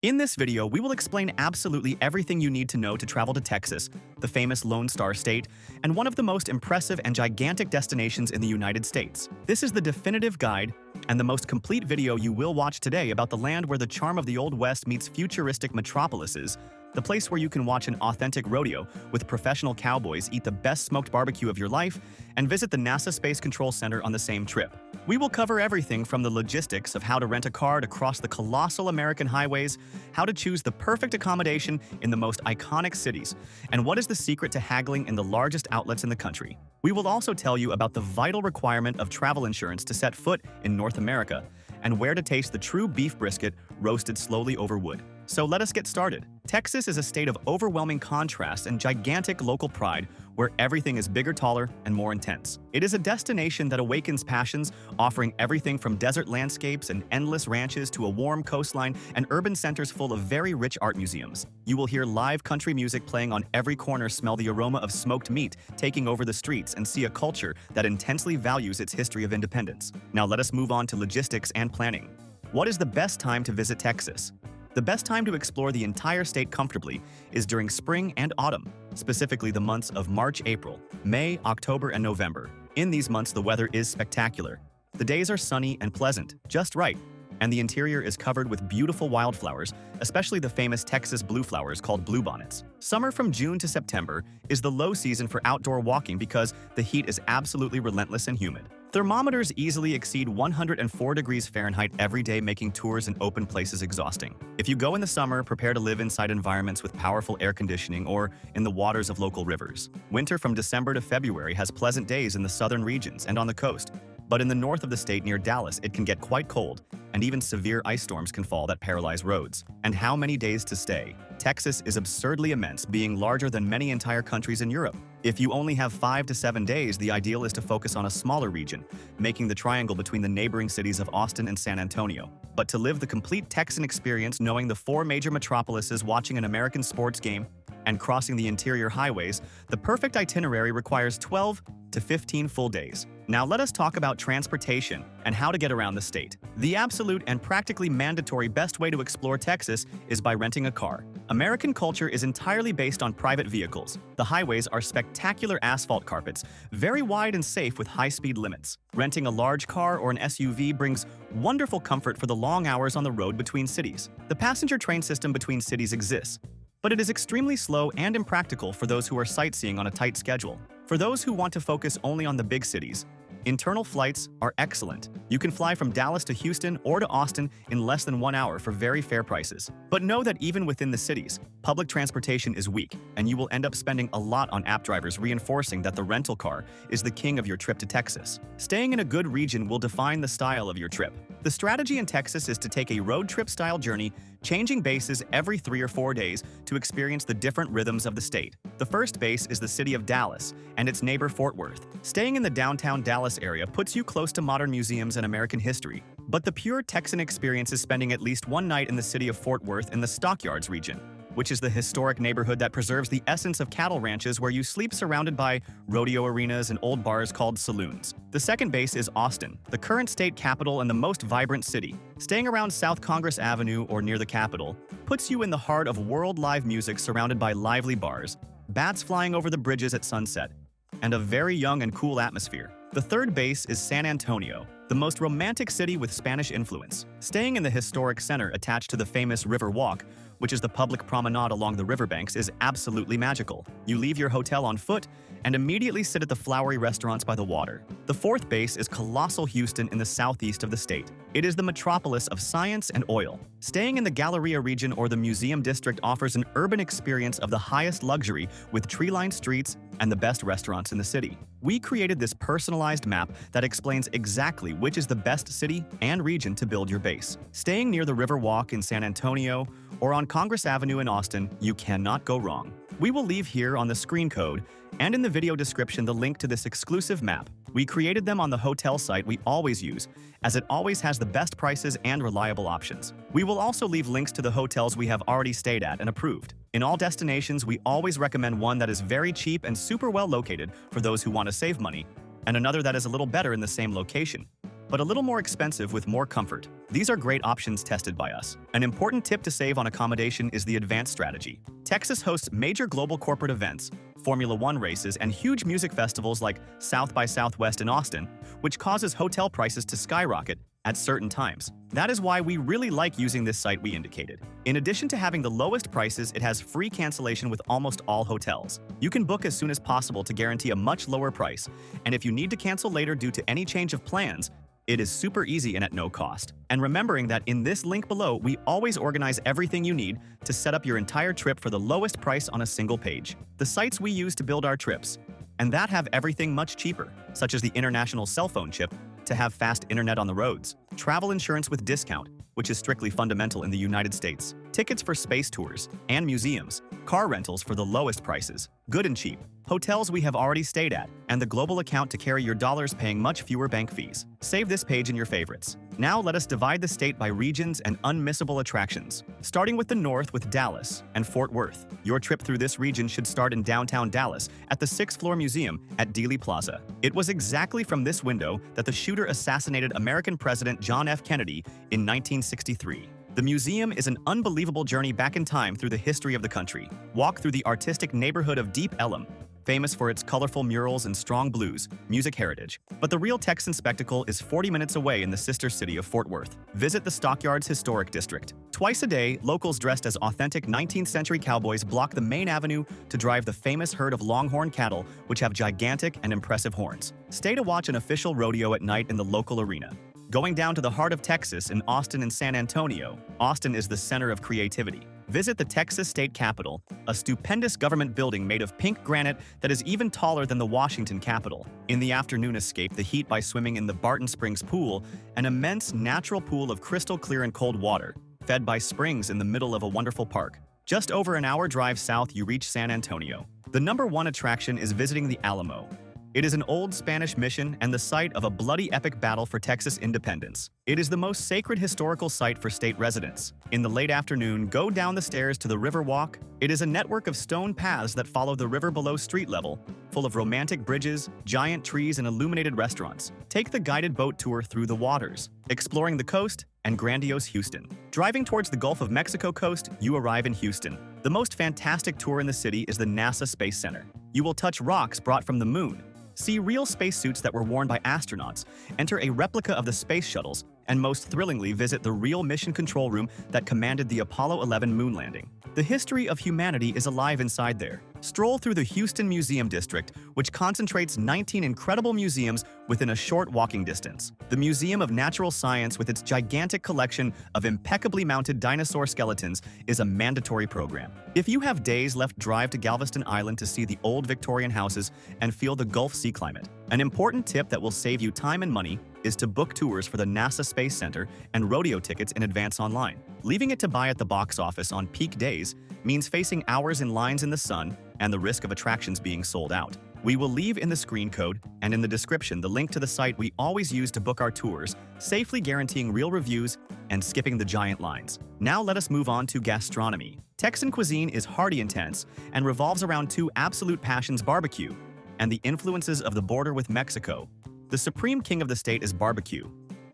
In this video, we will explain absolutely everything you need to know to travel to Texas, the famous Lone Star State, and one of the most impressive and gigantic destinations in the United States. This is the definitive guide and the most complete video you will watch today about the land where the charm of the Old West meets futuristic metropolises, the place where you can watch an authentic rodeo with professional cowboys, eat the best smoked barbecue of your life, and visit the NASA Space Control Center on the same trip. We will cover everything from the logistics of how to rent a car to cross the colossal American highways, how to choose the perfect accommodation in the most iconic cities, and what is the secret to haggling in the largest outlets in the country. We will also tell you about the vital requirement of travel insurance to set foot in North America, and where to taste the true beef brisket roasted slowly over wood. So let us get started. Texas is a state of overwhelming contrast and gigantic local pride where everything is bigger, taller, and more intense. It is a destination that awakens passions, offering everything from desert landscapes and endless ranches to a warm coastline and urban centers full of very rich art museums. You will hear live country music playing on every corner, smell the aroma of smoked meat taking over the streets, and see a culture that intensely values its history of independence. Now let us move on to logistics and planning. What is the best time to visit Texas? The best time to explore the entire state comfortably is during spring and autumn, specifically the months of March, April, May, October, and November. In these months, the weather is spectacular. The days are sunny and pleasant, just right, and the interior is covered with beautiful wildflowers, especially the famous Texas blue flowers called bluebonnets. Summer from June to September is the low season for outdoor walking because the heat is absolutely relentless and humid. Thermometers easily exceed 104 degrees Fahrenheit every day, making tours in open places exhausting. If you go in the summer, prepare to live inside environments with powerful air conditioning or in the waters of local rivers. Winter from December to February has pleasant days in the southern regions and on the coast, but in the north of the state near Dallas, it can get quite cold, and even severe ice storms can fall that paralyze roads. And how many days to stay? Texas is absurdly immense, being larger than many entire countries in Europe. If you only have 5 to 7 days, the ideal is to focus on a smaller region, making the triangle between the neighboring cities of Austin and San Antonio. But to live the complete Texan experience, knowing the 4 major metropolises, watching an American sports game, and crossing the interior highways, the perfect itinerary requires 12 to 15 full days. Now let us talk about transportation and how to get around the state. The absolute and practically mandatory best way to explore Texas is by renting a car. American culture is entirely based on private vehicles. The highways are spectacular asphalt carpets, very wide and safe with high-speed limits. Renting a large car or an SUV brings wonderful comfort for the long hours on the road between cities. The passenger train system between cities exists, but it is extremely slow and impractical for those who are sightseeing on a tight schedule. For those who want to focus only on the big cities, internal flights are excellent. You can fly from Dallas to Houston or to Austin in less than 1 hour for very fair prices. But know that even within the cities, public transportation is weak, and you will end up spending a lot on app drivers, reinforcing that the rental car is the king of your trip to Texas. Staying in a good region will define the style of your trip. The strategy in Texas is to take a road trip style journey, changing bases every 3 or 4 days to experience the different rhythms of the state. The first base is the city of Dallas and its neighbor Fort Worth. Staying in the downtown Dallas area puts you close to modern museums and American history, but the pure Texan experience is spending at least 1 night in the city of Fort Worth in the Stockyards region, which is the historic neighborhood that preserves the essence of cattle ranches, where you sleep surrounded by rodeo arenas and old bars called saloons. The second base is Austin, the current state capital and the most vibrant city. Staying around South Congress Avenue or near the Capitol puts you in the heart of world live music, surrounded by lively bars, bats flying over the bridges at sunset, and a very young and cool atmosphere. The third base is San Antonio, the most romantic city with Spanish influence. Staying in the historic center attached to the famous River Walk, which is the public promenade along the riverbanks, is absolutely magical. You leave your hotel on foot and immediately sit at the flowery restaurants by the water. The fourth base is colossal Houston in the southeast of the state. It is the metropolis of science and oil. Staying in the Galleria region or the Museum District offers an urban experience of the highest luxury, with tree-lined streets and the best restaurants in the city. We created this personalized map that explains exactly which is the best city and region to build your base. Staying near the River Walk in San Antonio or on Congress Avenue in Austin, you cannot go wrong. We will leave here on the screen code and in the video description the link to this exclusive map. We created them on the hotel site we always use, as it always has the best prices and reliable options. We will also leave links to the hotels we have already stayed at and approved. In all destinations, we always recommend one that is very cheap and super well located for those who want to save money, and another that is a little better in the same location. but a little more expensive with more comfort. These are great options tested by us. An important tip to save on accommodation is the advanced strategy. Texas hosts major global corporate events, Formula One races, and huge music festivals like South by Southwest in Austin, which causes hotel prices to skyrocket at certain times. That is why we really like using this site we indicated. In addition to having the lowest prices, it has free cancellation with almost all hotels. You can book as soon as possible to guarantee a much lower price, and if you need to cancel later due to any change of plans, it is super easy and at no cost. And remembering that in this link below, we always organize everything you need to set up your entire trip for the lowest price on a single page. The sites we use to build our trips, and that have everything much cheaper, such as the international cell phone chip, to have fast internet on the roads, travel insurance with discount, which is strictly fundamental in the United States, tickets for space tours and museums, car rentals for the lowest prices, good and cheap, hotels we have already stayed at, and the global account to carry your dollars paying much fewer bank fees. Save this page in your favorites. Now let us divide the state by regions and unmissable attractions. Starting with the north with Dallas and Fort Worth. Your trip through this region should start in downtown Dallas at the 6th Floor Museum at Dealey Plaza. It was exactly from this window that the shooter assassinated American President John F. Kennedy in 1963. The museum is an unbelievable journey back in time through the history of the country. Walk through the artistic neighborhood of Deep Ellum, famous for its colorful murals and strong blues, music heritage. But the real Texan spectacle is 40 minutes away in the sister city of Fort Worth. Visit the Stockyards Historic District. Twice a day, locals dressed as authentic 19th century cowboys block the main avenue to drive the famous herd of longhorn cattle, which have gigantic and impressive horns. Stay to watch an official rodeo at night in the local arena. Going down to the heart of Texas in Austin and San Antonio, Austin is the center of creativity. Visit the Texas State Capitol, a stupendous government building made of pink granite that is even taller than the Washington Capitol. In the afternoon, escape the heat by swimming in the Barton Springs Pool, an immense natural pool of crystal clear and cold water, fed by springs in the middle of a wonderful park. Just over an hour drive south, you reach San Antonio. The #1 attraction is visiting the Alamo. It is an old Spanish mission and the site of a bloody epic battle for Texas independence. It is the most sacred historical site for state residents. In the late afternoon, go down the stairs to the River Walk. It is a network of stone paths that follow the river below street level, full of romantic bridges, giant trees, and illuminated restaurants. Take the guided boat tour through the waters, exploring the coast and grandiose Houston. Driving towards the Gulf of Mexico coast, you arrive in Houston. The most fantastic tour in the city is the NASA Space Center. You will touch rocks brought from the moon, see real spacesuits that were worn by astronauts, enter a replica of the space shuttles, and most thrillingly visit the real mission control room that commanded the Apollo 11 moon landing. The history of humanity is alive inside there. Stroll through the Houston Museum District, which concentrates 19 incredible museums within a short walking distance. The Museum of Natural Science, with its gigantic collection of impeccably mounted dinosaur skeletons, is a mandatory program. If you have days left, drive to Galveston Island to see the old Victorian houses and feel the Gulf Sea climate. An important tip that will save you time and money is to book tours for the NASA Space Center and rodeo tickets in advance online. Leaving it to buy at the box office on peak days means facing hours in lines in the sun and the risk of attractions being sold out. We will leave in the screen code and in the description the link to the site we always use to book our tours, safely guaranteeing real reviews and skipping the giant lines. Now let us move on to gastronomy. Texan cuisine is hearty intense and revolves around two absolute passions: barbecue and the influences of the border with Mexico. The supreme king of the state is barbecue.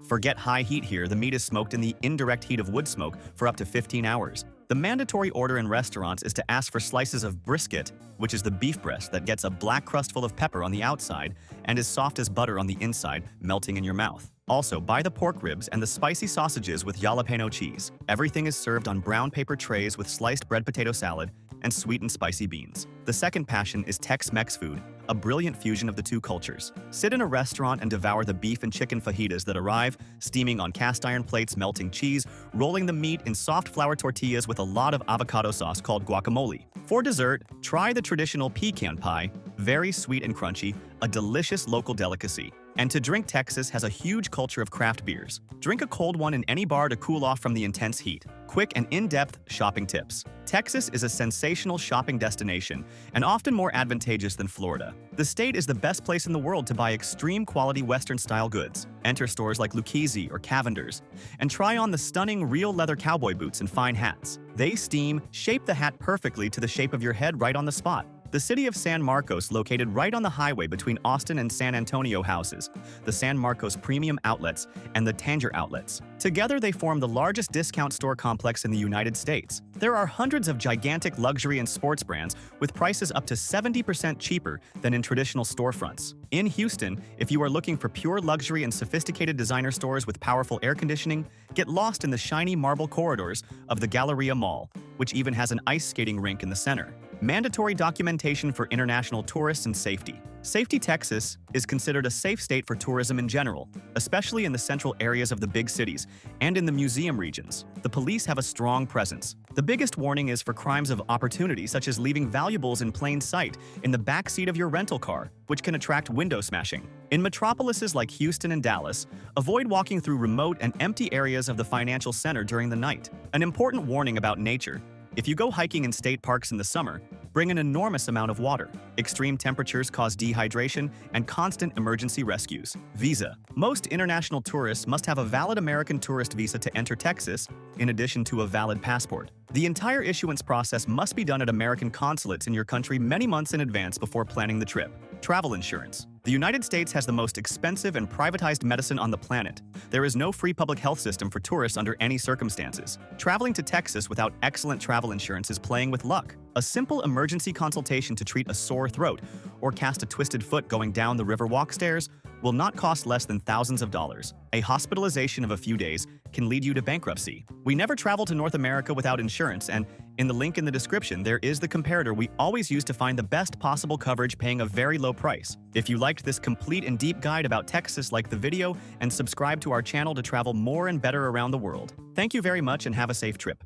Forget high heat here, the meat is smoked in the indirect heat of wood smoke for up to 15 hours. The mandatory order in restaurants is to ask for slices of brisket, which is the beef breast that gets a black crust full of pepper on the outside and is soft as butter on the inside, melting in your mouth. Also, buy the pork ribs and the spicy sausages with jalapeno cheese. Everything is served on brown paper trays with sliced bread potato salad and sweet and spicy beans. The second passion is Tex-Mex food, a brilliant fusion of the two cultures. Sit in a restaurant and devour the beef and chicken fajitas that arrive, steaming on cast iron plates, melting cheese, rolling the meat in soft flour tortillas with a lot of avocado sauce called guacamole. For dessert, try the traditional pecan pie, very sweet and crunchy, a delicious local delicacy. And to drink, Texas has a huge culture of craft beers. Drink a cold one in any bar to cool off from the intense heat. Quick and in-depth shopping tips. Texas is a sensational shopping destination and often more advantageous than Florida. The state is the best place in the world to buy extreme quality Western-style goods. Enter stores like Lucchese or Cavender's and try on the stunning real leather cowboy boots and fine hats. They steam, shape the hat perfectly to the shape of your head right on the spot. The city of San Marcos, located right on the highway between Austin and San Antonio, houses the San Marcos Premium Outlets and the Tanger Outlets. Together, they form the largest discount store complex in the United States. There are hundreds of gigantic luxury and sports brands with prices up to 70% cheaper than in traditional storefronts. In Houston, if you are looking for pure luxury and sophisticated designer stores with powerful air conditioning, get lost in the shiny marble corridors of the Galleria Mall, which even has an ice skating rink in the center. Mandatory documentation for international tourists and safety. Safety Texas is considered a safe state for tourism in general, especially in the central areas of the big cities and in the museum regions. The police have a strong presence. The biggest warning is for crimes of opportunity, such as leaving valuables in plain sight in the back seat of your rental car, which can attract window smashing. In metropolises like Houston and Dallas, avoid walking through remote and empty areas of the financial center during the night. An important warning about nature: if you go hiking in state parks in the summer, bring an enormous amount of water. Extreme temperatures cause dehydration and constant emergency rescues. Visa. Most international tourists must have a valid American tourist visa to enter Texas, in addition to a valid passport. The entire issuance process must be done at American consulates in your country many months in advance before planning the trip. Travel insurance. The United States has the most expensive and privatized medicine on the planet. There is no free public health system for tourists under any circumstances. Traveling to Texas without excellent travel insurance is playing with luck. A simple emergency consultation to treat a sore throat or cast a twisted foot going down the Riverwalk stairs will not cost less than thousands of dollars. A hospitalization of a few days can lead you to bankruptcy. We never travel to North America without insurance, and in the link in the description, there is the comparator we always use to find the best possible coverage paying a very low price. If you liked this complete and deep guide about Texas, like the video and subscribe to our channel to travel more and better around the world. Thank you very much and have a safe trip.